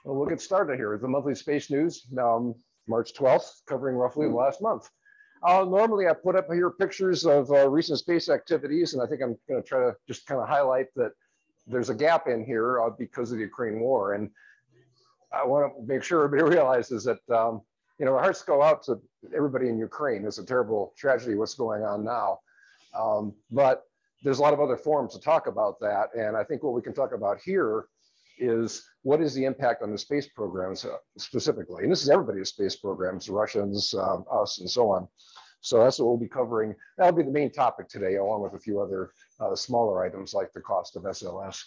Well, we'll get started here with the monthly space news, March 12th, covering roughly the last month. Normally, I put up here pictures of recent space activities, and I think I'm going to try to just kind of highlight that there's a gap in here because of the Ukraine war. And I want to make sure everybody realizes that, our hearts go out to everybody in Ukraine. It's a terrible tragedy what's going on now. But there's a lot of other forums to talk about that. And I think what we can talk about here is what is the impact on the space programs specifically. And this is everybody's space programs, the Russians, us, and so on. So that's what we'll be covering. That'll be the main topic today, along with a few other smaller items like the cost of SLS.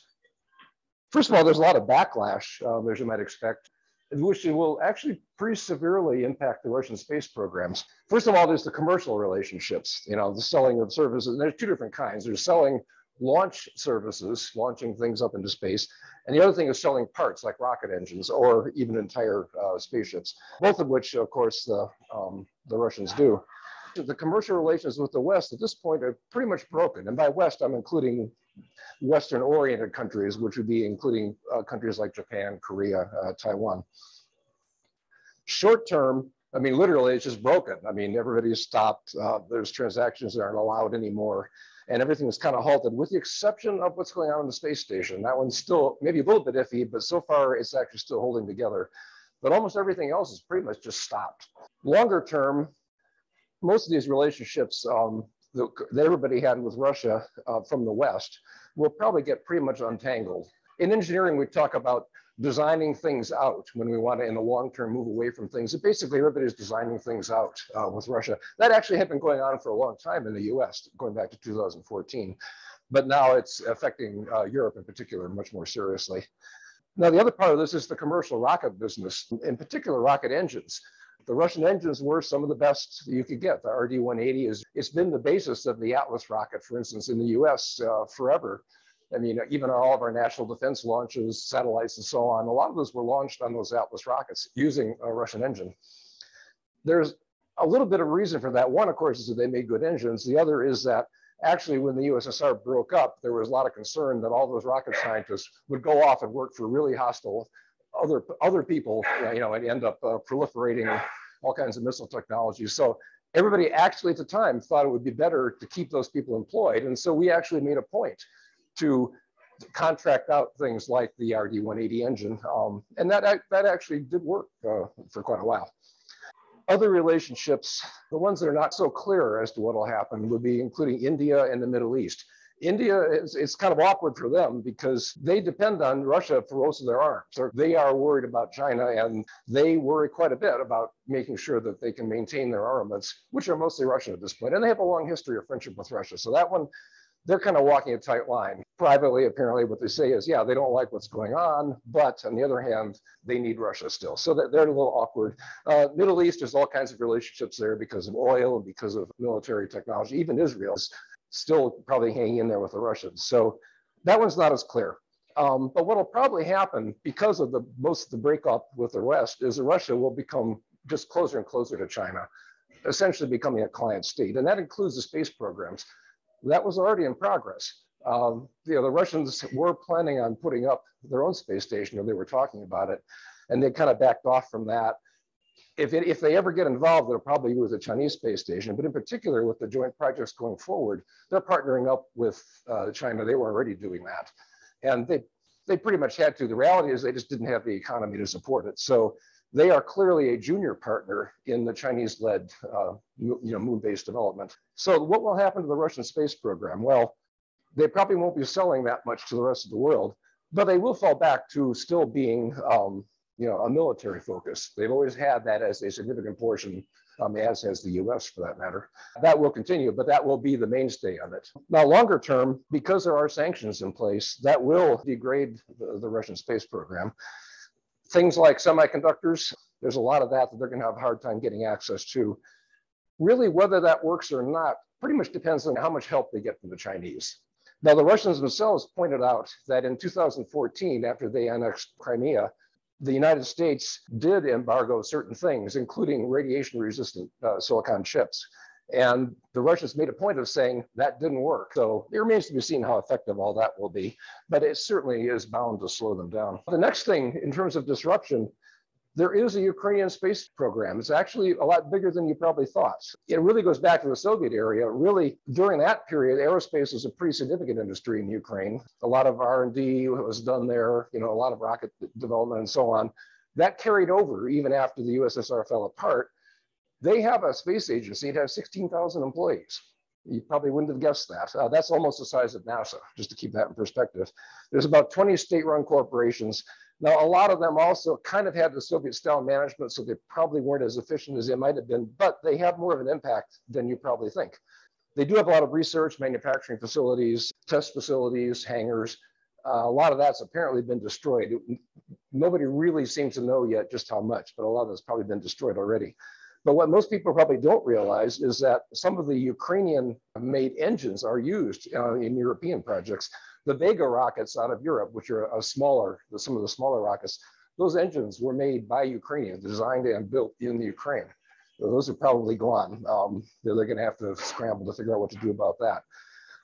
First of all, there's a lot of backlash, as you might expect, which will actually pretty severely impact the Russian space programs. First of all, there's the commercial relationships, the selling of services. And there's two different kinds. There's selling launch services, launching things up into space. And the other thing is selling parts like rocket engines or even entire spaceships, both of which, of course, the Russians do. The commercial relations with the West at this point are pretty much broken. And by West, I'm including Western-oriented countries, which would be including countries like Japan, Korea, Taiwan. Short term, literally, it's just broken. Everybody's stopped. There's transactions that aren't allowed anymore. And everything is kind of halted, with the exception of what's going on in the space station. That one's still maybe a little bit iffy, but so far it's actually still holding together. But almost everything else is pretty much just stopped. Longer term, most of these relationships that everybody had with Russia from the West will probably get pretty much untangled. In engineering, we talk about designing things out when we want to, in the long term, move away from things. So basically, everybody's designing things out with Russia. That actually had been going on for a long time in the US, going back to 2014. But now it's affecting Europe in particular much more seriously. Now, the other part of this is the commercial rocket business, in particular rocket engines. The Russian engines were some of the best you could get. The RD-180 it's been the basis of the Atlas rocket, for instance, in the US forever. Even all of our national defense launches, satellites, and so on, a lot of those were launched on those Atlas rockets using a Russian engine. There's a little bit of reason for that. One, of course, is that they made good engines. The other is that actually, when the USSR broke up, there was a lot of concern that all those rocket scientists would go off and work for really hostile other people, and end up proliferating all kinds of missile technologies. So everybody actually at the time thought it would be better to keep those people employed. And so we actually made a point to contract out things like the RD-180 engine. And that actually did work for quite a while. Other relationships, the ones that are not so clear as to what will happen, would be including India and the Middle East. India, it's kind of awkward for them because they depend on Russia for most of their arms. So they are worried about China, and they worry quite a bit about making sure that they can maintain their armaments, which are mostly Russian at this point. And they have a long history of friendship with Russia. So that one, they're kind of walking a tight line. Privately, apparently, what they say is, yeah, they don't like what's going on, but on the other hand, they need Russia still. So they're a little awkward. Middle East, there's all kinds of relationships there because of oil and because of military technology. Even Israel's still probably hanging in there with the Russians. So that one's not as clear. But what will probably happen because of most of the breakup with the West is that Russia will become just closer and closer to China, essentially becoming a client state. And that includes the space programs. That was already in progress. The Russians were planning on putting up their own space station, or they were talking about it, and they kind of backed off from that. If they ever get involved, it'll probably be with the Chinese space station, but in particular with the joint projects going forward, they're partnering up with China. They were already doing that. And they pretty much had to. The reality is they just didn't have the economy to support it. So they are clearly a junior partner in the Chinese-led moon-based development. So what will happen to the Russian space program? Well, they probably won't be selling that much to the rest of the world, but they will fall back to still being a military focus. They've always had that as a significant portion, as has the US for that matter. That will continue, but that will be the mainstay of it. Now, longer term, because there are sanctions in place, that will degrade the Russian space program. Things like semiconductors, there's a lot of that they're going to have a hard time getting access to. Really, whether that works or not pretty much depends on how much help they get from the Chinese. Now, the Russians themselves pointed out that in 2014, after they annexed Crimea, the United States did embargo certain things, including radiation-resistant silicon chips. And the Russians made a point of saying that didn't work. So it remains to be seen how effective all that will be, but it certainly is bound to slow them down. The next thing in terms of disruption, there is a Ukrainian space program. It's actually a lot bigger than you probably thought. It really goes back to the Soviet era. Really, during that period, aerospace was a pretty significant industry in Ukraine. A lot of R&D was done there, a lot of rocket development and so on. That carried over even after the USSR fell apart. They have a space agency. It has 16,000 employees. You probably wouldn't have guessed that. That's almost the size of NASA, just to keep that in perspective. There's about 20 state-run corporations. Now, a lot of them also kind of had the Soviet-style management, so they probably weren't as efficient as they might have been, but they have more of an impact than you probably think. They do have a lot of research, manufacturing facilities, test facilities, hangars. A lot of that's apparently been destroyed. Nobody really seems to know yet just how much, but a lot of it's probably been destroyed already. But what most people probably don't realize is that some of the Ukrainian-made engines are used in European projects. The Vega rockets out of Europe, which are some of the smaller rockets, those engines were made by Ukrainians, designed and built in the Ukraine. So those are probably gone. They're going to have to scramble to figure out what to do about that.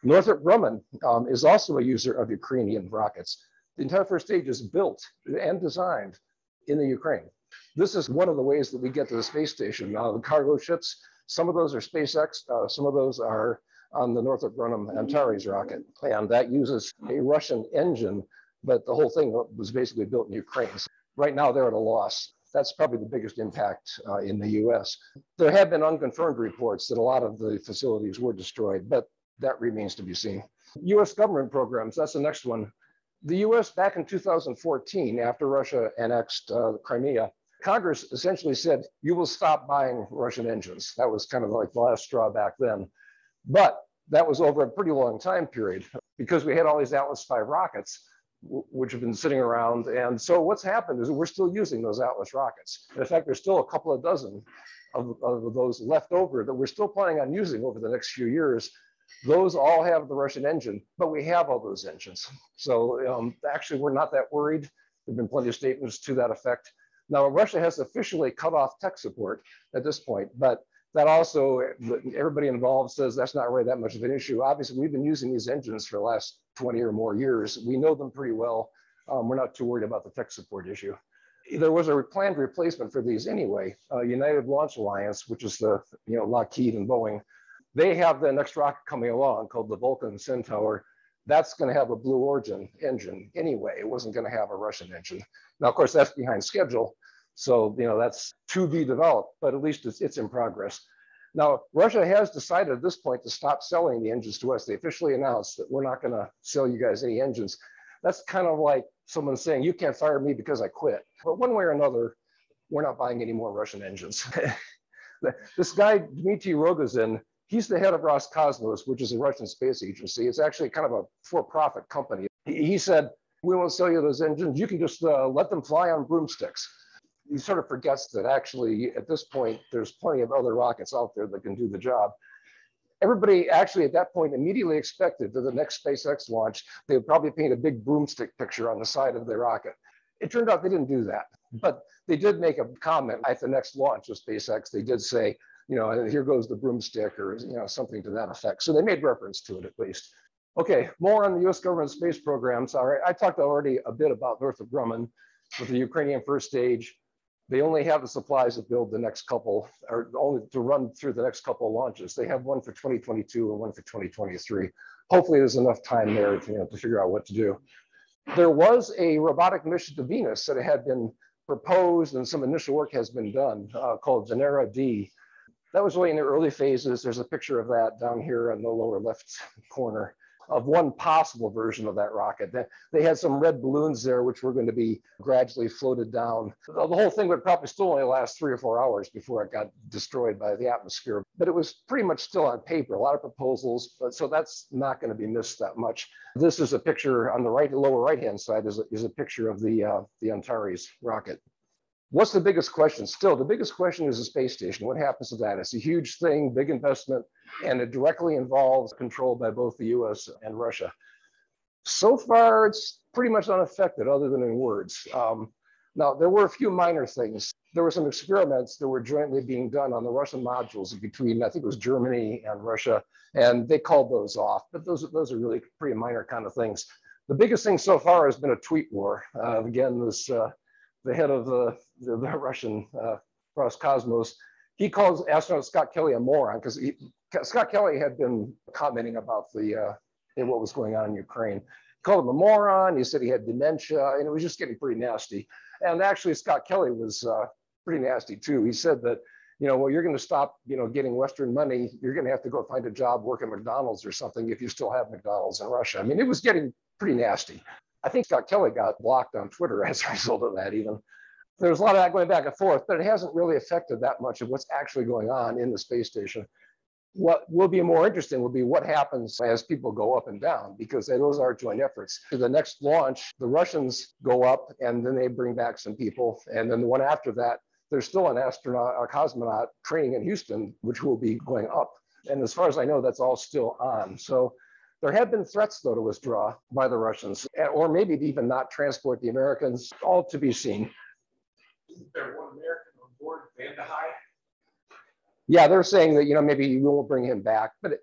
Northrop Grumman is also a user of Ukrainian rockets. The entire first stage is built and designed in the Ukraine. This is one of the ways that we get to the space station. The cargo ships, some of those are SpaceX, some of those are on the Northrop Grumman Antares rocket. And that uses a Russian engine, but the whole thing was basically built in Ukraine. So right now they're at a loss. That's probably the biggest impact in the US. There have been unconfirmed reports that a lot of the facilities were destroyed, but that remains to be seen. US government programs, that's the next one. The US back in 2014, after Russia annexed Crimea, Congress essentially said, you will stop buying Russian engines. That was kind of like the last straw back then. But that was over a pretty long time period because we had all these Atlas V rockets, which have been sitting around. And so what's happened is we're still using those Atlas rockets. In fact, there's still a couple of dozen of those left over that we're still planning on using over the next few years. Those all have the Russian engine, but we have all those engines. So actually, we're not that worried. There have been plenty of statements to that effect. Now, Russia has officially cut off tech support at this point, but that also, everybody involved says that's not really that much of an issue. Obviously, we've been using these engines for the last 20 or more years. We know them pretty well. We're not too worried about the tech support issue. There was a planned replacement for these anyway. United Launch Alliance, which is the Lockheed and Boeing, they have the next rocket coming along called the Vulcan Centaur. That's going to have a Blue Origin engine anyway. It wasn't going to have a Russian engine. Now, of course, that's behind schedule. So, that's to be developed, but at least it's in progress. Now, Russia has decided at this point to stop selling the engines to us. They officially announced that we're not going to sell you guys any engines. That's kind of like someone saying, you can't fire me because I quit. But one way or another, we're not buying any more Russian engines. This guy, Dmitry Rogozin, he's the head of Roscosmos, which is a Russian space agency. It's actually kind of a for-profit company. He said, we won't sell you those engines. You can just let them fly on broomsticks. He sort of forgets that actually, at this point, there's plenty of other rockets out there that can do the job. Everybody actually at that point immediately expected that the next SpaceX launch, they would probably paint a big broomstick picture on the side of their rocket. It turned out they didn't do that, but they did make a comment at the next launch of SpaceX. They did say, here goes the broomstick or something to that effect. So they made reference to it at least. Okay, more on the US government space programs. All right, I talked already a bit about Northrop Grumman with the Ukrainian first stage. They only have the supplies to build the next couple, or only to run through the next couple of launches. They have one for 2022 and one for 2023. Hopefully there's enough time there to figure out what to do. There was a robotic mission to Venus that had been proposed and some initial work has been done called Venera D. That was really in the early phases. There's a picture of that down here in the lower left corner of one possible version of that rocket. They had some red balloons there, which were going to be gradually floated down. The whole thing would probably still only last 3 or 4 hours before it got destroyed by the atmosphere. But it was pretty much still on paper, a lot of proposals, but so that's not going to be missed that much. This is a picture on the lower right-hand side is a picture of the Antares rocket. What's the biggest question? Still, the biggest question is the space station. What happens to that? It's a huge thing, big investment, and it directly involves control by both the US and Russia. So far, it's pretty much unaffected other than in words. Now, there were a few minor things. There were some experiments that were jointly being done on the Russian modules between, I think it was Germany and Russia, and they called those off. But those are really pretty minor kind of things. The biggest thing so far has been a tweet war. Again, the head of the Russian Roscosmos, he calls astronaut Scott Kelly a moron because Scott Kelly had been commenting about what was going on in Ukraine. He called him a moron. He said he had dementia, and it was just getting pretty nasty. And actually, Scott Kelly was pretty nasty too. He said that, well, you're going to stop, getting Western money. You're going to have to go find a job, work at McDonald's or something if you still have McDonald's in Russia. I mean, it was getting pretty nasty. I think Scott Kelly got blocked on Twitter as a result of that even. There's a lot of that going back and forth, but it hasn't really affected that much of what's actually going on in the space station. What will be more interesting will be what happens as people go up and down, because those are joint efforts. The next launch, the Russians go up and then they bring back some people. And then the one after that, there's still an astronaut, a cosmonaut training in Houston, which will be going up. And as far as I know, that's all still on. So there have been threats, though, to withdraw by the Russians, or maybe to even not transport the Americans, all to be seen. Isn't there one American on board, Van de High? Yeah, they're saying that, maybe you won't bring him back, but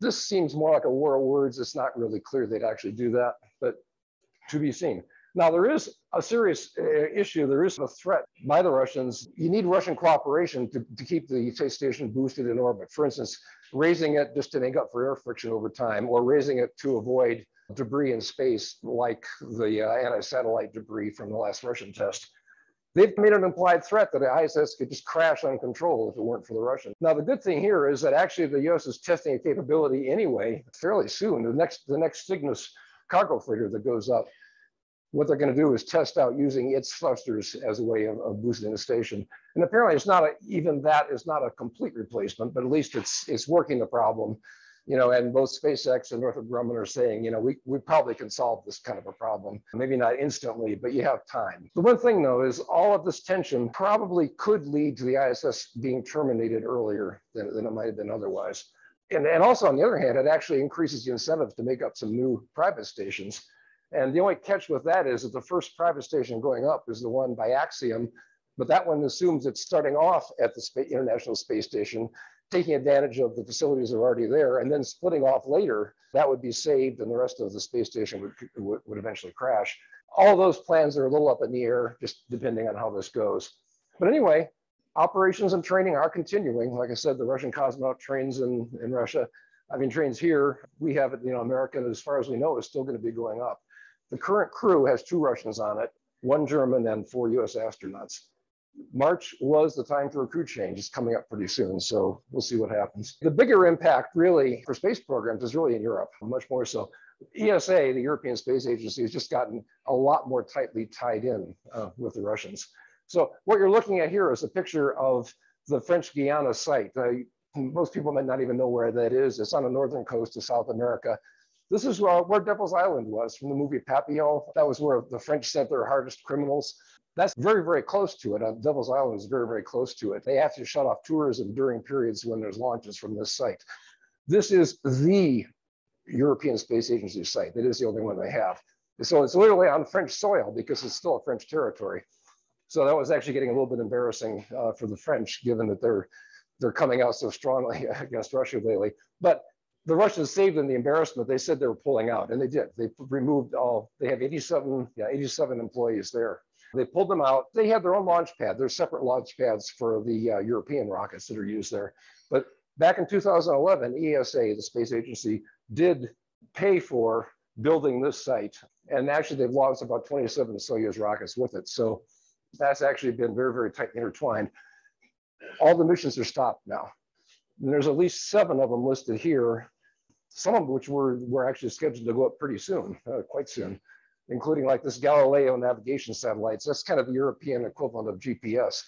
this seems more like a war of words. It's not really clear they'd actually do that, but to be seen. Now, there is a serious issue. There is a threat by the Russians. You need Russian cooperation to keep the space station boosted in orbit. For instance, raising it just to make up for air friction over time, or raising it to avoid debris in space like the anti-satellite debris from the last Russian test. They've made an implied threat that the ISS could just crash uncontrolled if it weren't for the Russians. Now, the good thing here is that actually the US is testing a capability anyway fairly soon. The next Cygnus cargo freighter that goes up, what they're going to do is test out using its thrusters as a way of boosting the station. And apparently it's not even that is not a complete replacement, but at least it's working the problem. And both SpaceX and Northrop Grumman are saying, we probably can solve this kind of a problem. Maybe not instantly, but you have time. The one thing, though, is all of this tension probably could lead to the ISS being terminated earlier than it might have been otherwise. And also, on the other hand, it actually increases the incentive to make up some new private stations. And the only catch with that is that the first private station going up is the one by Axiom, but that one assumes it's starting off at the International Space Station, taking advantage of the facilities that are already there, and then splitting off later. That would be saved, and the rest of the space station would eventually crash. All those plans are a little up in the air, just depending on how this goes. But anyway, operations and training are continuing. Like I said, the Russian cosmonaut trains in Russia. Trains here. We have it, America, as far as we know, is still going to be going up. The current crew has 2 Russians on it, 1 German and 4 US astronauts. March was the time for a crew change. It's coming up pretty soon, so we'll see what happens. The bigger impact really for space programs is really in Europe, much more so. ESA, the European Space Agency, has just gotten a lot more tightly tied in with the Russians. So what you're looking at here is a picture of the French Guiana site. Most people might not even know where that is. It's on the northern coast of South America. This is where Devil's Island was from the movie Papillon. That was where the French sent their hardest criminals. That's very, very close to it. Devil's Island is very, very close to it. They have to shut off tourism during periods when there's launches from this site. This is the European Space Agency site. It is the only one they have. So it's literally on French soil because it's still a French territory. So that was actually getting a little bit embarrassing for the French, given that they're coming out so strongly against Russia lately. But the Russians saved them the embarrassment. They said they were pulling out, and they did. They removed they have 87 employees there. They pulled them out. They had their own launch pad. There's separate launch pads for the European rockets that are used there. But back in 2011, ESA, the space agency, did pay for building this site. And actually, they've launched about 27 Soyuz rockets with it. So that's actually been very, very tightly intertwined. All the missions are stopped now. And there's at least 7 of them listed here, some of which were actually scheduled to go up pretty soon, quite soon, including like this Galileo navigation satellites. That's kind of the European equivalent of GPS.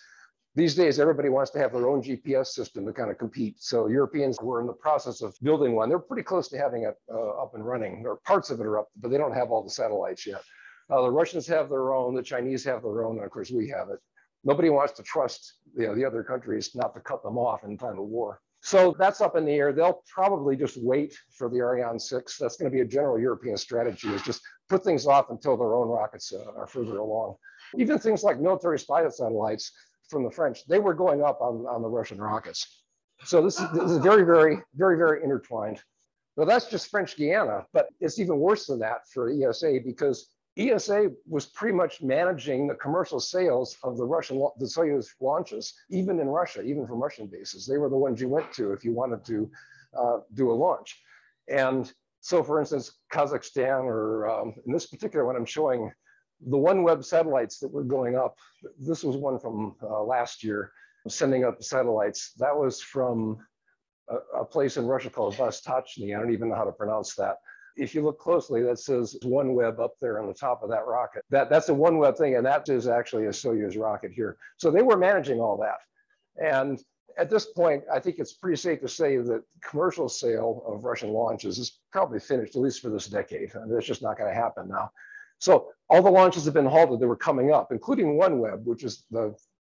These days, everybody wants to have their own GPS system to kind of compete. So Europeans were in the process of building one. They're pretty close to having it up and running, or parts of it are up, but they don't have all the satellites yet. The Russians have their own, the Chinese have their own, and of course we have it. Nobody wants to trust the other countries not to cut them off in time of war. So that's up in the air. They'll probably just wait for the Ariane 6. That's going to be a general European strategy, is just put things off until their own rockets are further along. Even things like military spy satellites from the French, they were going up on the Russian rockets. So this is very, very, very, very intertwined. Well, that's just French Guiana, but it's even worse than that for ESA because ESA was pretty much managing the commercial sales of the Soyuz launches, even in Russia, even from Russian bases. They were the ones you went to if you wanted to do a launch. And so, for instance, Kazakhstan, or in this particular one, I'm showing the OneWeb satellites that were going up. This was one from last year, sending up satellites. That was from a place in Russia called Vostochny. I don't even know how to pronounce that. If you look closely, that says OneWeb up there on the top of that rocket. That's a OneWeb thing, and that is actually a Soyuz rocket here. So they were managing all that. And at this point, I think it's pretty safe to say that commercial sale of Russian launches is probably finished, at least for this decade. And it's just not going to happen now. So all the launches have been halted that were coming up, including OneWeb, which is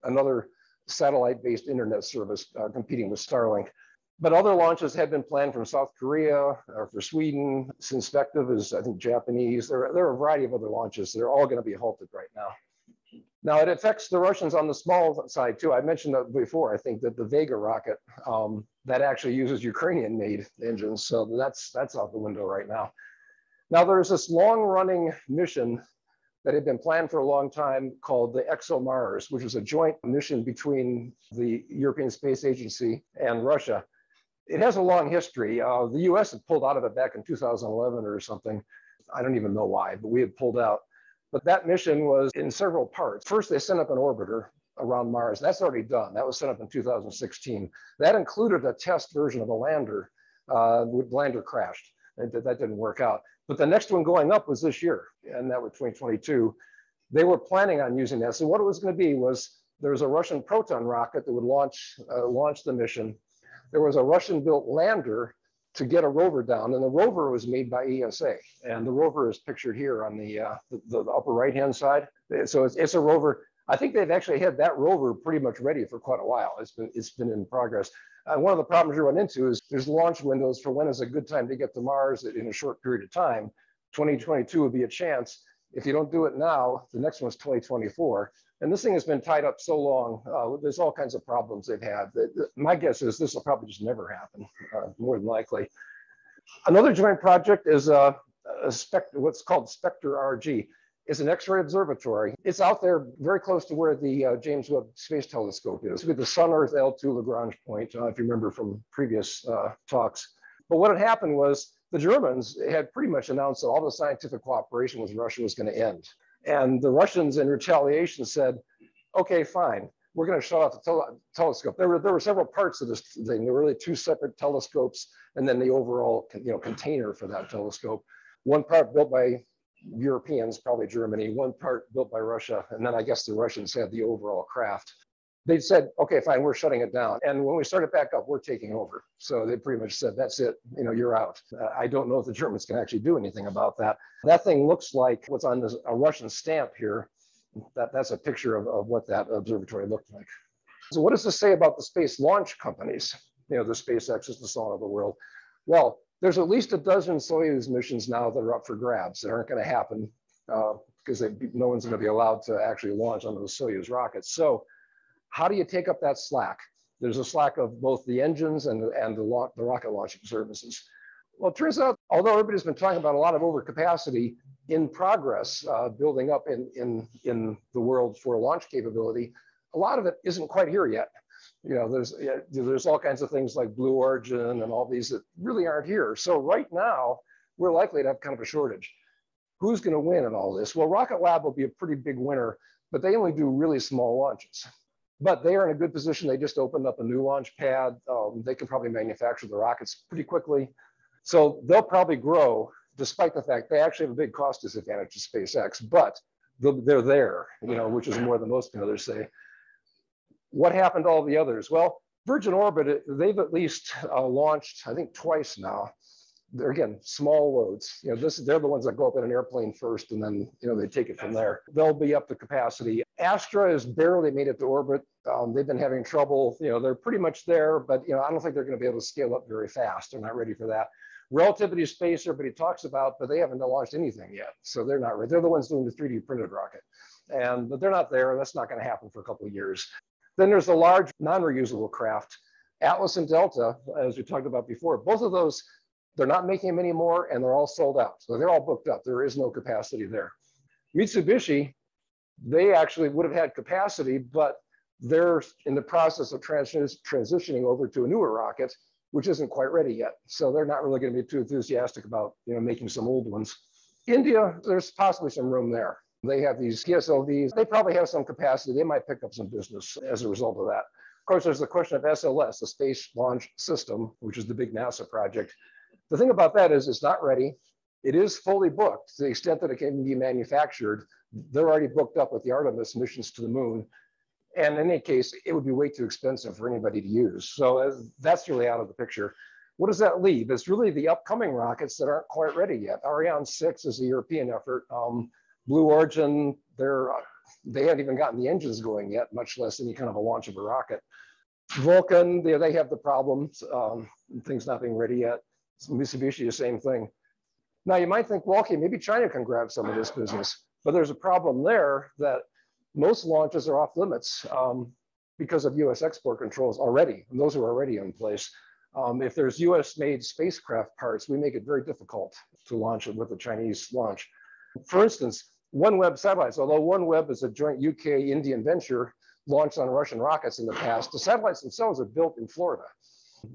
another satellite-based internet service competing with Starlink. But other launches had been planned from South Korea or for Sweden. Synspective is, I think, Japanese. There are a variety of other launches. They're all going to be halted right now. Now, it affects the Russians on the small side, too. I mentioned that before, I think, that the Vega rocket, that actually uses Ukrainian-made engines. So that's out the window right now. Now, there's this long-running mission that had been planned for a long time called the ExoMars, which is a joint mission between the European Space Agency and Russia. It has a long history. The US had pulled out of it back in 2011 or something. I don't even know why, but we had pulled out. But that mission was in several parts. First, they sent up an orbiter around Mars. That's already done. That was sent up in 2016. That included a test version of a lander. The lander crashed. That didn't work out. But the next one going up was this year, and that was 2022. They were planning on using that. So what it was going to be was there was a Russian Proton rocket that would launch the mission. There was a Russian-built lander to get a rover down, and the rover was made by ESA. And the rover is pictured here on the upper right-hand side. So it's a rover. I think they've actually had that rover pretty much ready for quite a while. It's been in progress. One of the problems you run into is there's launch windows for when is a good time to get to Mars in a short period of time. 2022 would be a chance. If you don't do it now, the next one's 2024. And this thing has been tied up so long, there's all kinds of problems they've had. My guess is this will probably just never happen, more than likely. Another joint project is what's called Spectre RG. It's an X-ray observatory. It's out there very close to where the James Webb Space Telescope is, with the Sun-Earth L2 Lagrange point, if you remember from previous talks. But what had happened was the Germans had pretty much announced that all the scientific cooperation with Russia was going to end. And the Russians, in retaliation, said, okay, fine, we're going to shut off the telescope. There were several parts of this thing. There were really two separate telescopes, and then the overall container for that telescope. One part built by Europeans, probably Germany, one part built by Russia, and then I guess the Russians had the overall craft. They said, okay, fine, we're shutting it down. And when we start it back up, we're taking over. So they pretty much said, that's it, you're out. I don't know if the Germans can actually do anything about that. That thing looks like what's on a Russian stamp here. That's a picture of what that observatory looked like. So what does this say about the space launch companies? The SpaceXs, the so on of the world. Well, there's at least a dozen Soyuz missions now that are up for grabs that aren't going to happen because no one's going to be allowed to actually launch on those Soyuz rockets. So how do you take up that slack? There's a slack of both the engines and the rocket launching services. Well, it turns out, although everybody's been talking about a lot of overcapacity in progress, building up in the world for launch capability, a lot of it isn't quite here yet. There's all kinds of things like Blue Origin and all these that really aren't here. So right now, we're likely to have kind of a shortage. Who's going to win in all this? Well, Rocket Lab will be a pretty big winner, but they only do really small launches. But they are in a good position. They just opened up a new launch pad. They can probably manufacture the rockets pretty quickly. So they'll probably grow, despite the fact they actually have a big cost disadvantage to SpaceX, but they're there, which is more than most others say. What happened to all the others? Well, Virgin Orbit, they've at least launched, I think, twice now. They're, again, small loads. They're the ones that go up in an airplane first, and then they take it from there. They'll be up to capacity. Astra has barely made it to orbit. They've been having trouble. They're pretty much there, but I don't think they're going to be able to scale up very fast. They're not ready for that. Relativity Space, everybody talks about, but they haven't launched anything yet, so they're not ready. They're the ones doing the 3D printed rocket. and they're not there, and that's not going to happen for a couple of years. Then there's the large non-reusable craft, Atlas and Delta, as we talked about before. Both of those, they're not making them anymore, and they're all sold out. So they're all booked up. There is no capacity there. Mitsubishi, they actually would have had capacity, but they're in the process of transitioning over to a newer rocket, which isn't quite ready yet. So they're not really going to be too enthusiastic about making some old ones. India, there's possibly some room there. They have these PSLVs. They probably have some capacity. They might pick up some business as a result of that. Of course, there's the question of SLS, the Space Launch System, which is the big NASA project. The thing about that is it's not ready. It is fully booked to the extent that it can be manufactured. They're already booked up with the Artemis missions to the moon. And in any case, it would be way too expensive for anybody to use. So that's really out of the picture. What does that leave? It's really the upcoming rockets that aren't quite ready yet. Ariane 6 is a European effort. Blue Origin, they haven't even gotten the engines going yet, much less any kind of a launch of a rocket. Vulcan, they have the problems, things not being ready yet. Mitsubishi, the same thing. Now you might think, well, okay, maybe China can grab some of this business, but there's a problem there that most launches are off limits because of US export controls already, and those are already in place. If there's US made spacecraft parts, we make it very difficult to launch it with a Chinese launch. For instance, OneWeb satellites, although OneWeb is a joint UK-Indian venture launched on Russian rockets in the past, the satellites themselves are built in Florida.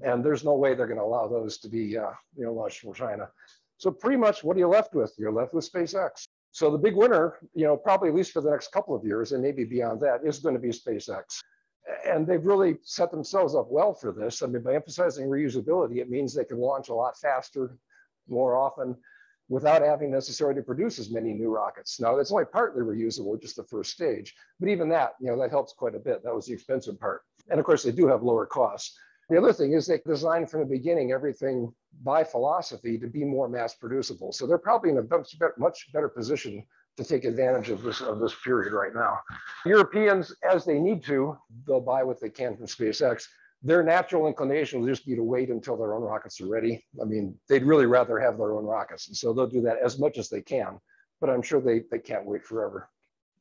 And there's no way they're going to allow those to be launched from China. So pretty much what are you left with? You're left with SpaceX. So the big winner, probably at least for the next couple of years and maybe beyond that, is going to be SpaceX. And they've really set themselves up well for this. I mean, by emphasizing reusability, it means they can launch a lot faster, more often, without having necessarily to produce as many new rockets. Now, it's only partly reusable, just the first stage. But even that, that helps quite a bit. That was the expensive part. And of course, they do have lower costs. The other thing is they designed from the beginning everything by philosophy to be more mass producible. So they're probably in a much better position to take advantage of this period right now. Europeans, as they need to, they'll buy what they can from SpaceX. Their natural inclination will just be to wait until their own rockets are ready. I mean, they'd really rather have their own rockets. And so they'll do that as much as they can, but I'm sure they can't wait forever.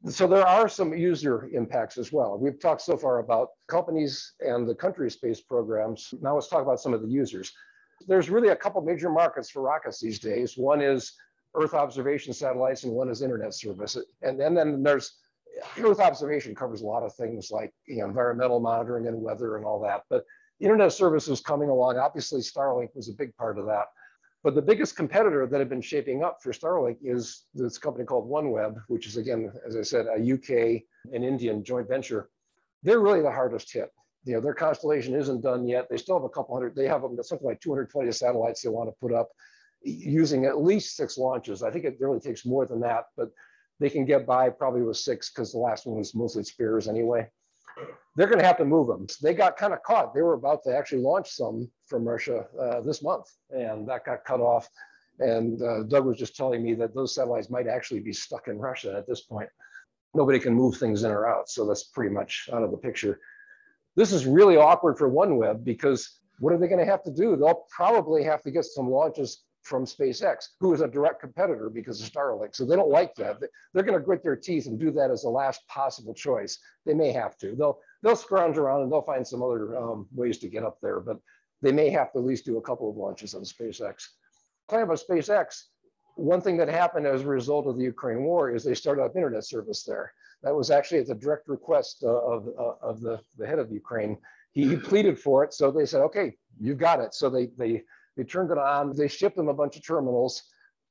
So there are some user impacts as well. We've talked so far about companies and the country space programs. Now let's talk about some of the users. There's really a couple major markets for rockets these days. One is Earth observation satellites and one is internet service. And then there's Earth observation covers a lot of things like environmental monitoring and weather and all that. But internet service is coming along. Obviously, Starlink was a big part of that. But the biggest competitor that had been shaping up for Starlink is this company called OneWeb, which is, again, as I said, a UK and Indian joint venture. They're really the hardest hit. Their constellation isn't done yet. They still have a couple hundred. They have something like 220 satellites they want to put up using at least 6 launches. I think it really takes more than that, but they can get by probably with 6 because the last one was mostly spares anyway. They're going to have to move them. They got kind of caught. They were about to actually launch some from Russia this month, and that got cut off. And Doug was just telling me that those satellites might actually be stuck in Russia at this point. Nobody can move things in or out, so that's pretty much out of the picture. This is really awkward for OneWeb because what are they going to have to do? They'll probably have to get some launches from SpaceX, who is a direct competitor because of Starlink. So they don't like that. They're going to grit their teeth and do that as the last possible choice. They may have to. They'll scrounge around and they'll find some other ways to get up there, but they may have to at least do a couple of launches on SpaceX. Talking about SpaceX, one thing that happened as a result of the Ukraine war is they started up internet service there. That was actually at the direct request of the head of Ukraine. He pleaded for it, so they said, okay, you've got it. So they turned it on. They shipped them a bunch of terminals.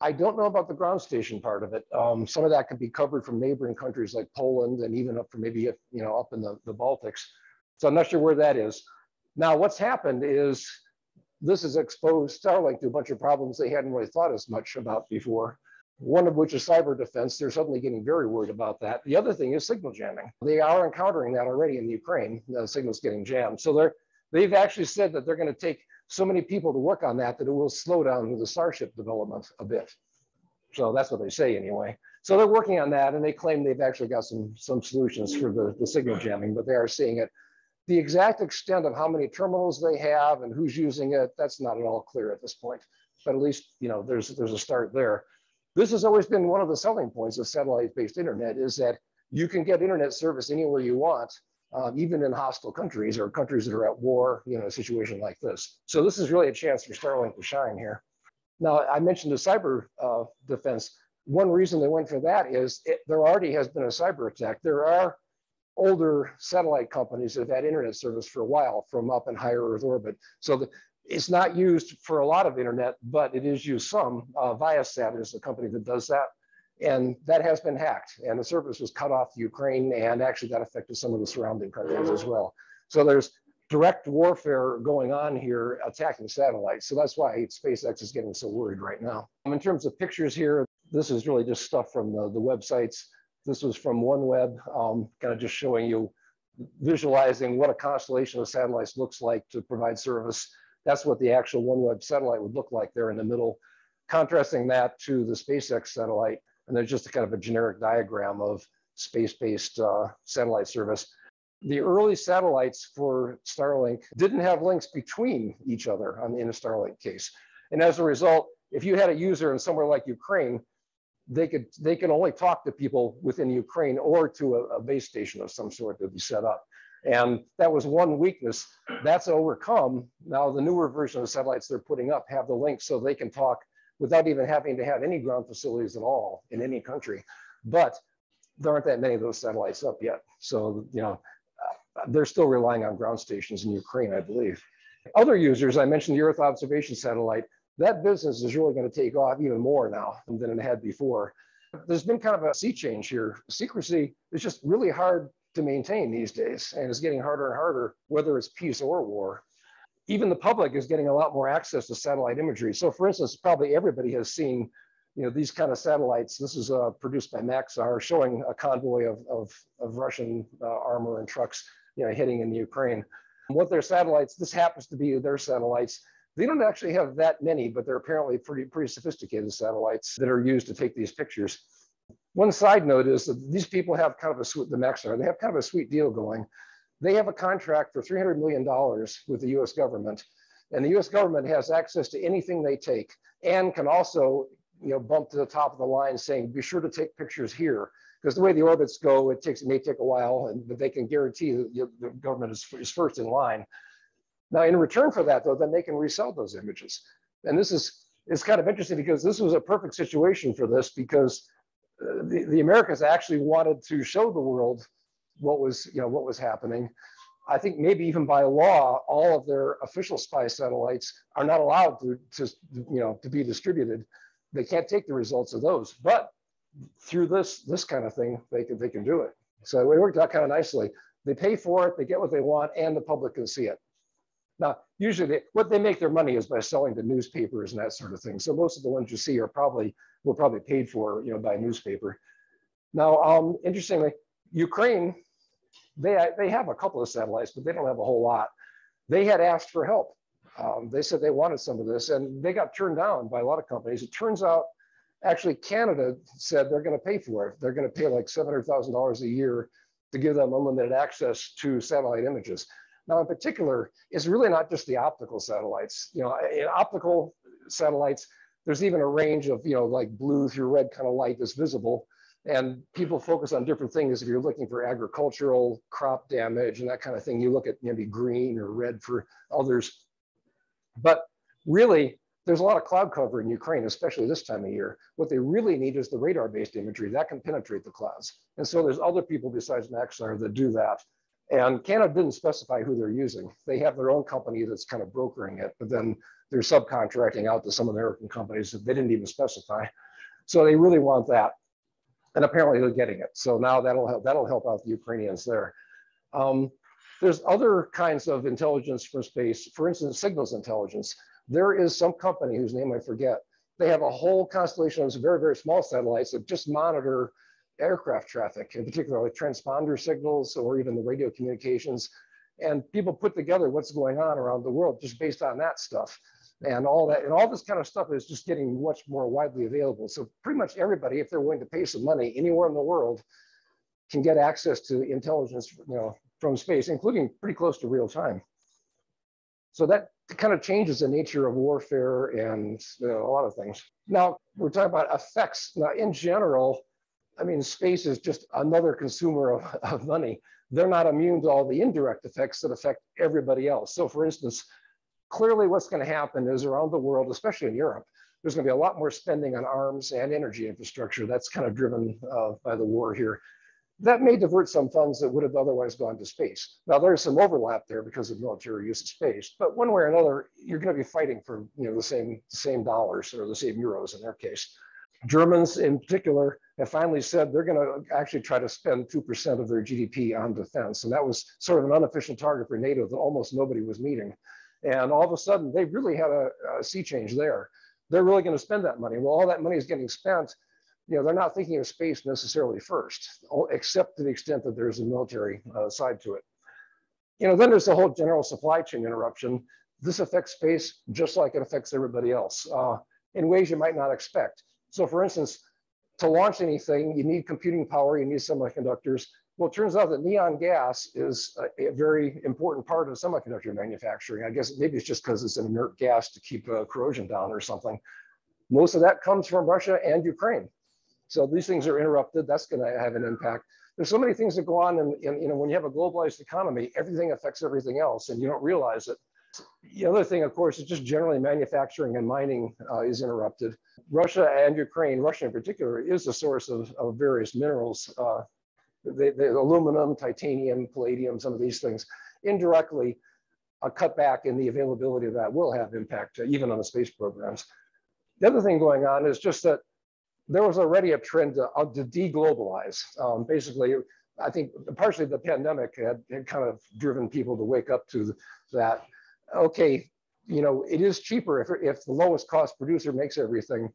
I don't know about the ground station part of it. Some of that can be covered from neighboring countries like Poland and even up from maybe up in the Baltics. So I'm not sure where that is. Now, what's happened is this has exposed Starlink to a bunch of problems they hadn't really thought as much about before. One of which is cyber defense. They're suddenly getting very worried about that. The other thing is signal jamming. They are encountering that already in the Ukraine. The signal's getting jammed. So they've actually said that they're going to take so many people to work on that it will slow down the Starship development a bit. So that's what they say anyway. So they're working on that, and they claim they've actually got some solutions for the signal jamming, but they are seeing it. The exact extent of how many terminals they have and who's using it, that's not at all clear at this point. But at least there's a start there. This has always been one of the selling points of satellite-based internet is that you can get internet service anywhere you want, even in hostile countries or countries that are at war, a situation like this. So this is really a chance for Starlink to shine here. Now, I mentioned the cyber defense. One reason they went for that is there already has been a cyber attack. There are older satellite companies that have had internet service for a while from up in higher Earth orbit. So it's not used for a lot of internet, but it is used some. Viasat is the company that does that. And that has been hacked, and the service was cut off to Ukraine, and actually that affected some of the surrounding countries as well. So there's direct warfare going on here attacking satellites. So that's why SpaceX is getting so worried right now. In terms of pictures here, this is really just stuff from the websites. This was from OneWeb, kind of just showing you, visualizing what a constellation of satellites looks like to provide service. That's what the actual OneWeb satellite would look like there in the middle, contrasting that to the SpaceX satellite. And there's just a kind of a generic diagram of space-based satellite service. The early satellites for Starlink didn't have links between each other in a Starlink case. And as a result, if you had a user in somewhere like Ukraine, they can only talk to people within Ukraine or to a base station of some sort that be set up. And that was one weakness. That's overcome. Now the newer version of satellites they're putting up have the links so they can talk without even having to have any ground facilities at all in any country. But there aren't that many of those satellites up yet. So, they're still relying on ground stations in Ukraine, I believe. Other users, I mentioned the Earth observation satellite. That business is really going to take off even more now than it had before. There's been kind of a sea change here. Secrecy is just really hard to maintain these days, and it's getting harder and harder, whether it's peace or war. Even the public is getting a lot more access to satellite imagery. So for instance, probably everybody has seen these kind of satellites. This is produced by Maxar, showing a convoy of Russian armor and trucks heading in Ukraine. What their satellites, this happens to be their satellites. They don't actually have that many, but they're apparently pretty sophisticated satellites that are used to take these pictures. One side note is that these people have kind of the Maxar, they have kind of a sweet deal going. They have a contract for $300 million with the US government, and the US government has access to anything they take and can also bump to the top of the line saying, be sure to take pictures here. Because the way the orbits go, it may take a while, but they can guarantee that the government is first in line. Now, in return for that, though, then they can resell those images. And it's kind of interesting because this was a perfect situation for this, because the Americans actually wanted to show the world what was happening. I think maybe even by law, all of their official spy satellites are not allowed to be distributed. They can't take the results of those, but through this kind of thing, they can do it. So it worked out kind of nicely. They pay for it, they get what they want, and the public can see it. Now, usually what they make their money is by selling to newspapers and that sort of thing. So most of the ones you see were probably paid for by a newspaper. Now, interestingly, Ukraine, they have a couple of satellites, but they don't have a whole lot. They had asked for help. They said they wanted some of this, and they got turned down by a lot of companies. It turns out, actually, Canada said they're going to pay for it. They're going to pay like $700,000 a year to give them unlimited access to satellite images. Now, in particular, it's really not just the optical satellites. In optical satellites, there's even a range of, like blue through red kind of light that's visible. And people focus on different things. If you're looking for agricultural crop damage and that kind of thing, you look at maybe green or red for others. But really, there's a lot of cloud cover in Ukraine, especially this time of year. What they really need is the radar-based imagery that can penetrate the clouds. And so there's other people besides Maxar that do that. And Canada didn't specify who they're using. They have their own company that's kind of brokering it, but then they're subcontracting out to some American companies that they didn't even specify. So they really want that. And apparently they're getting it. So now that'll help out the Ukrainians there. There's other kinds of intelligence from space, for instance, signals intelligence. There is some company whose name I forget. They have a whole constellation of very, very small satellites that just monitor aircraft traffic, in particular like transponder signals or even the radio communications. And people put together what's going on around the world just based on that stuff. And all this kind of stuff is just getting much more widely available. So pretty much everybody, if they're willing to pay some money anywhere in the world, can get access to intelligence, from space, including pretty close to real time. So that kind of changes the nature of warfare and a lot of things. Now we're talking about effects. Now, in general, I mean, space is just another consumer of money. They're not immune to all the indirect effects that affect everybody else. So for instance, clearly what's going to happen is around the world, especially in Europe, there's going to be a lot more spending on arms and energy infrastructure. That's kind of driven by the war here. That may divert some funds that would have otherwise gone to space. Now there's some overlap there because of military use of space, but one way or another, you're going to be fighting for the same dollars or the same euros in their case. Germans in particular have finally said they're going to actually try to spend 2% of their GDP on defense. And that was sort of an unofficial target for NATO that almost nobody was meeting. And all of a sudden, they really had a sea change there. They're really going to spend that money. Well, all that money is getting spent. They're not thinking of space necessarily first, except to the extent that there's a military side to it. Then there's the whole general supply chain interruption. This affects space just like it affects everybody else in ways you might not expect. So for instance, to launch anything, you need computing power, you need semiconductors. Well, it turns out that neon gas is a very important part of semiconductor manufacturing. I guess maybe it's just because it's an inert gas to keep corrosion down or something. Most of that comes from Russia and Ukraine. So these things are interrupted. That's going to have an impact. There's so many things that go on, and when you have a globalized economy, everything affects everything else, and you don't realize it. The other thing, of course, is just generally manufacturing and mining is interrupted. Russia and Ukraine, Russia in particular, is the source of various minerals. The aluminum, titanium, palladium, some of these things. Indirectly, a cutback in the availability of that will have impact, even on the space programs. The other thing going on is just that there was already a trend to de-globalize. Basically, I think partially the pandemic had kind of driven people to wake up to that. Okay, it is cheaper if the lowest cost producer makes everything,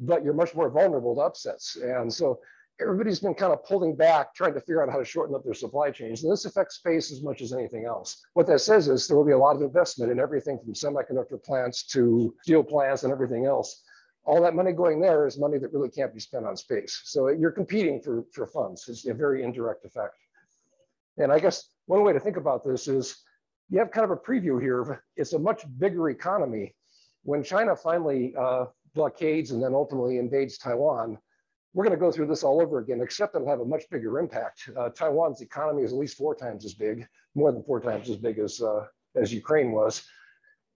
but you're much more vulnerable to upsets. And so everybody's been kind of pulling back, trying to figure out how to shorten up their supply chains. And this affects space as much as anything else. What that says is there will be a lot of investment in everything from semiconductor plants to steel plants and everything else. All that money going there is money that really can't be spent on space. So you're competing for funds. It's a very indirect effect. And I guess one way to think about this is you have kind of a preview here. It's a much bigger economy. When China finally blockades and then ultimately invades Taiwan, we're going to go through this all over again, except it'll have a much bigger impact. Taiwan's economy is at least 4 times as big, more than 4 times as big as Ukraine was.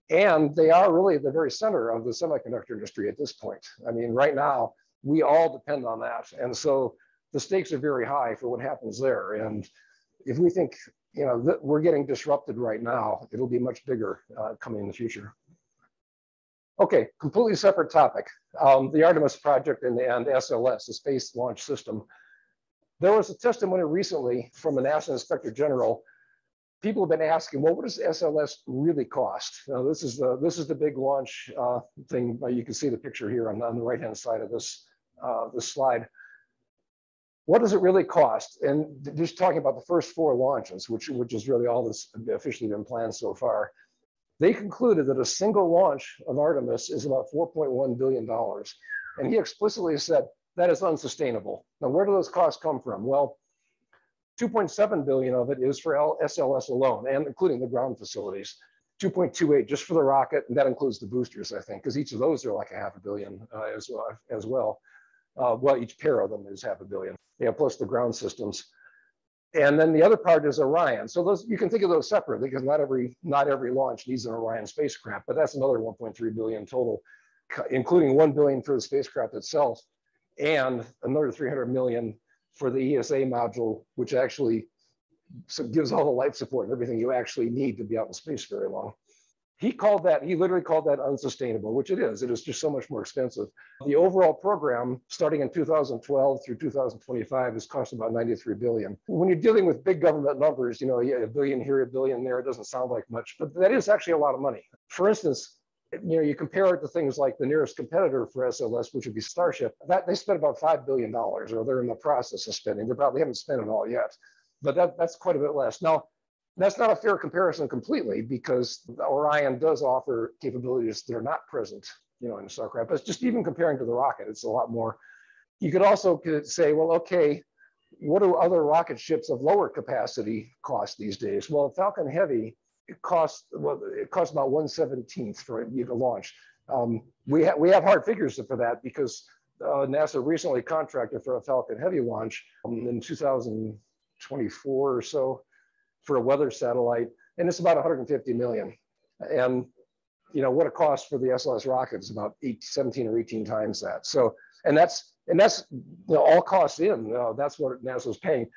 And they are really at the very center of the semiconductor industry at this point. I mean, right now, we all depend on that. And so the stakes are very high for what happens there. And if we think, that we're getting disrupted right now, it'll be much bigger coming in the future. Okay, completely separate topic. The Artemis project and SLS, the Space Launch System. There was a testimony recently from a NASA Inspector General. People have been asking, well, what does SLS really cost? Now, this is the big launch thing. You can see the picture here on the right-hand side of this slide. What does it really cost? And just talking about the first 4 launches, which is really all that's officially been planned so far, they concluded that a single launch of Artemis is about $4.1 billion. And he explicitly said that is unsustainable. Now, where do those costs come from? Well, 2.7 billion of it is for SLS alone, and including the ground facilities. 2.28 just for the rocket, and that includes the boosters, I think, because each of those are like $500 million as well. Well, each pair of them is $500 million, plus the ground systems. And then the other part is Orion. So those, you can think of those separately, because not every launch needs an Orion spacecraft, but that's another 1.3 billion total, including 1 billion for the spacecraft itself, and another 300 million for the ESA module, which actually gives all the life support and everything you actually need to be out in space very long. He literally called that unsustainable, which it is. It is just so much more expensive. The overall program, starting in 2012 through 2025, is costing about 93 billion. When you're dealing with big government numbers, a billion here, a billion there, it doesn't sound like much, but that is actually a lot of money. For instance, you compare it to things like the nearest competitor for SLS, which would be Starship. That they spent about $5 billion, or they're in the process of spending. They probably haven't spent it all yet, but that's quite a bit less. Now, that's not a fair comparison completely, because Orion does offer capabilities that are not present, in Starcraft. But just even comparing to the rocket, it's a lot more. You could also say, well, okay, what do other rocket ships of lower capacity cost these days? Well, Falcon Heavy, it costs about 1/17 for you to launch. We have hard figures for that, because NASA recently contracted for a Falcon Heavy launch in 2024 or so for a weather satellite, and it's about 150 million. And you know what it costs for the SLS rocket is about 17 or 18 times that. So, and that's you know, all costs in. That's what NASA's paying.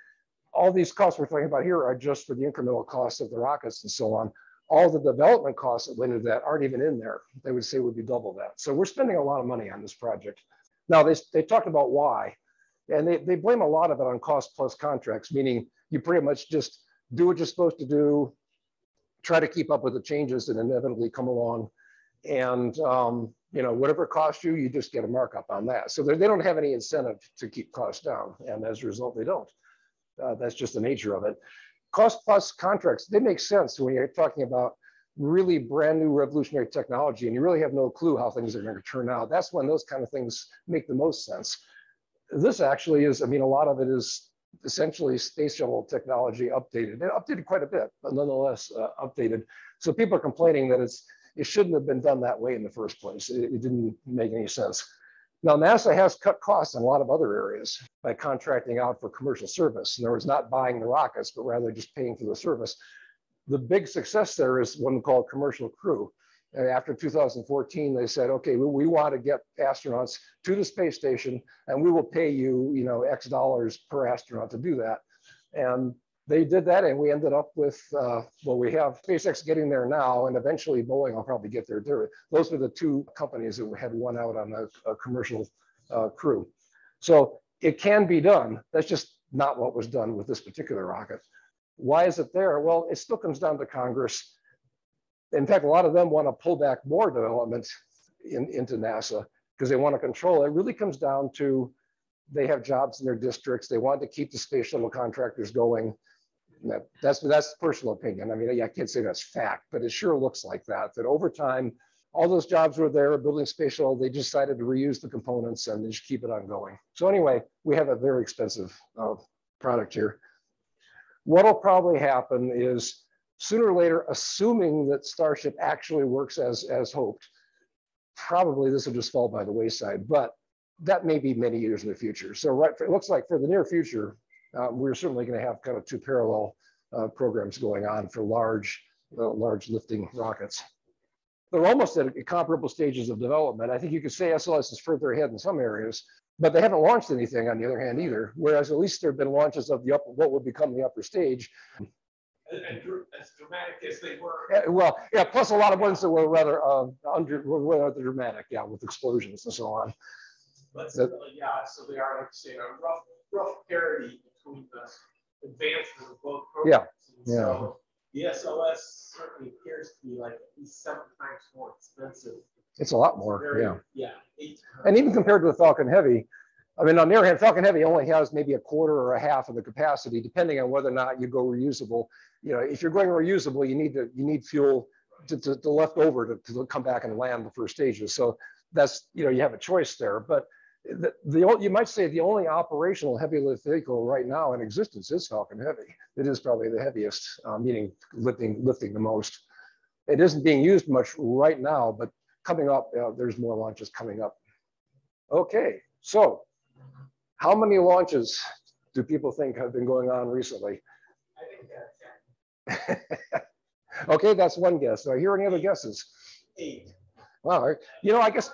All these costs we're talking about here are just for the incremental costs of the rockets and so on. All the development costs that went into that aren't even in there. They would say would be double that. So we're spending a lot of money on this project. Now they talked about why, and they blame a lot of it on cost plus contracts, meaning you pretty much just do what you're supposed to do, try to keep up with the changes that inevitably come along, and you know, whatever it costs you, you just get a markup on that. So they don't have any incentive to keep costs down, and as a result, they don't. That's just the nature of it. Cost plus contracts, they make sense when you're talking about really brand new revolutionary technology and you really have no clue how things are going to turn out. That's when those kind of things make the most sense. This actually is, I mean, a lot of it is essentially space shuttle technology updated. It updated quite a bit, but nonetheless updated. So people are complaining that it shouldn't have been done that way in the first place. It didn't make any sense. Now, NASA has cut costs in a lot of other areas by contracting out for commercial service. In other words, not buying the rockets, but rather just paying for the service. The big success there is one called Commercial Crew. After 2014, they said, okay, we want to get astronauts to the space station and we will pay you, you know, X dollars per astronaut to do that. And they did that and we ended up with, well, we have SpaceX getting there now and eventually Boeing will probably get there. Those were the two companies that had won out on a commercial crew. So it can be done. That's just not what was done with this particular rocket. Why is it there? Well, it still comes down to Congress. In fact, a lot of them want to pull back more development into NASA because they want to control it. It really comes down to they have jobs in their districts. They want to keep the space shuttle contractors going. That's personal opinion. I mean, I can't say that's fact, but it sure looks like that over time, all those jobs were there building space shuttle. They decided to reuse the components and they just keep it on going. So anyway, we have a very expensive product here. What'll probably happen is sooner or later, assuming that Starship actually works as hoped, probably this will just fall by the wayside, but that may be many years in the future. So it looks like for the near future, we're certainly going to have kind of two parallel programs going on for large lifting rockets. They're almost at comparable stages of development. I think you could say SLS is further ahead in some areas, but they haven't launched anything on the other hand either. Whereas at least there have been launches of what would become the upper stage. And as dramatic as they were. Well, yeah, plus a lot of ones that were rather dramatic, yeah, with explosions and so on. But yeah, so they are, like you say, a rough parity between the advancement of both programs. Yeah. So the SLS certainly appears to be like at least 7 times more expensive. It's a lot more, yeah. 8 times. And even compared to the Falcon Heavy, I mean, on the other hand, Falcon Heavy only has maybe a quarter or a half of the capacity, depending on whether or not you go reusable. You know, if you're going reusable, you need fuel to left over to come back and land the first stages. So that's, you know, you have a choice there. But you might say the only operational heavy lift vehicle right now in existence is Falcon Heavy. It is probably the heaviest, meaning lifting the most. It isn't being used much right now, but coming up, there's more launches coming up. Okay, so how many launches do people think have been going on recently? I think that's Okay, that's one guess. Do I hear any other guesses? 8. Wow, you know, I guess.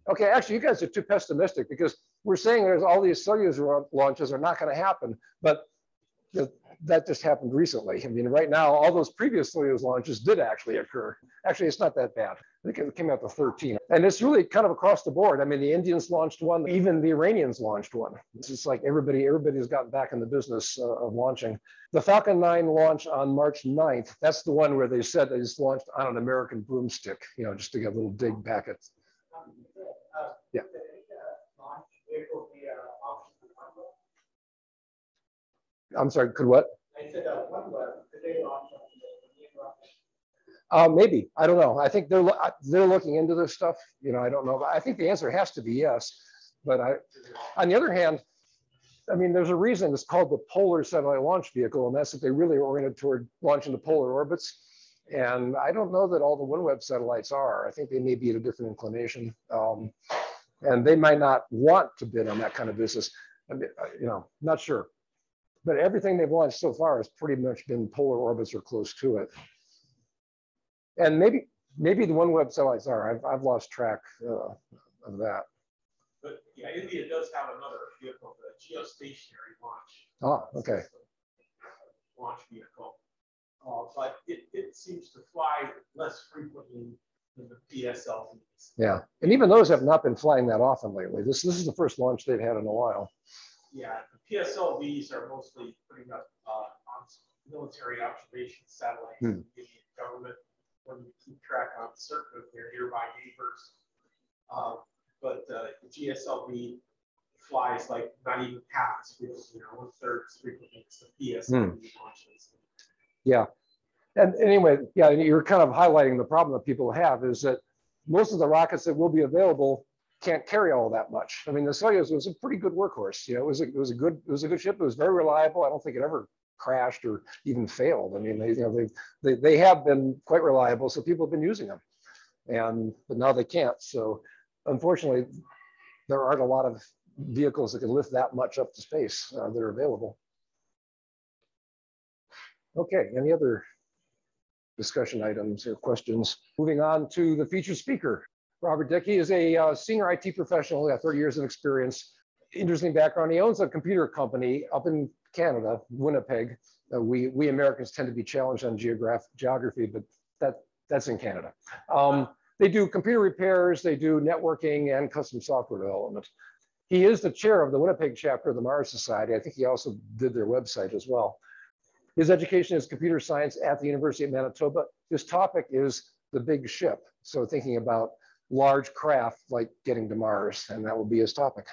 Okay, actually, you guys are too pessimistic because we're saying there's all these Soyuz launches are not going to happen, but that just happened recently. I mean, right now, all those previous Soyuz launches did actually occur. Actually, it's not that bad. I think it came out to 13. And it's really kind of across the board. I mean, the Indians launched one, even the Iranians launched one. It's just like everybody's gotten back in the business of launching. The Falcon 9 launch on March 9th, that's the one where they said they just launched on an American broomstick, you know, just to get a little dig back at. Yeah. I'm sorry, could what? I said could they launch maybe, I don't know. I think they're looking into this stuff. You know, I don't know. I think the answer has to be yes. But on the other hand, I mean, there's a reason it's called the Polar Satellite Launch Vehicle, and that's that they really oriented toward launching the polar orbits. And I don't know that all the OneWeb satellites are. I think they may be at a different inclination. And they might not want to bid on that kind of business. I mean, not sure. But everything they've launched so far has pretty much been polar orbits or close to it. And maybe the OneWeb satellites are. I've lost track of that. But yeah, India does have another vehicle, the geostationary launch. Oh, okay. Launch vehicle. But it seems to fly less frequently than the PSLVs. Yeah, and even those have not been flying that often lately. This is the first launch they've had in a while. Yeah, the PSLVs are mostly putting up on military observation satellites in the Indian government when you keep track on certain of their nearby neighbors. But the GSLV flies like not even half as frequently, 1/3 as frequently as the PSLV launches. Yeah. And anyway, yeah, you're kind of highlighting the problem that people have is that most of the rockets that will be available can't carry all that much. I mean, the Soyuz was a pretty good workhorse. It was a good ship. It was very reliable. I don't think it ever crashed or even failed. I mean, they have been quite reliable, so people have been using them, but now they can't. So unfortunately, there aren't a lot of vehicles that can lift that much up to space that are available. Okay, any other discussion items or questions? Moving on to the featured speaker. Robert Dyck is a senior IT professional, 30 years of experience, interesting background. He owns a computer company up in Canada, Winnipeg. We Americans tend to be challenged on geography, but that's in Canada. They do computer repairs, they do networking and custom software development. He is the chair of the Winnipeg chapter of the Mars Society. I think he also did their website as well. His education is computer science at the University of Manitoba. His topic is the big ship. So thinking about large craft like getting to Mars, and that will be his topic.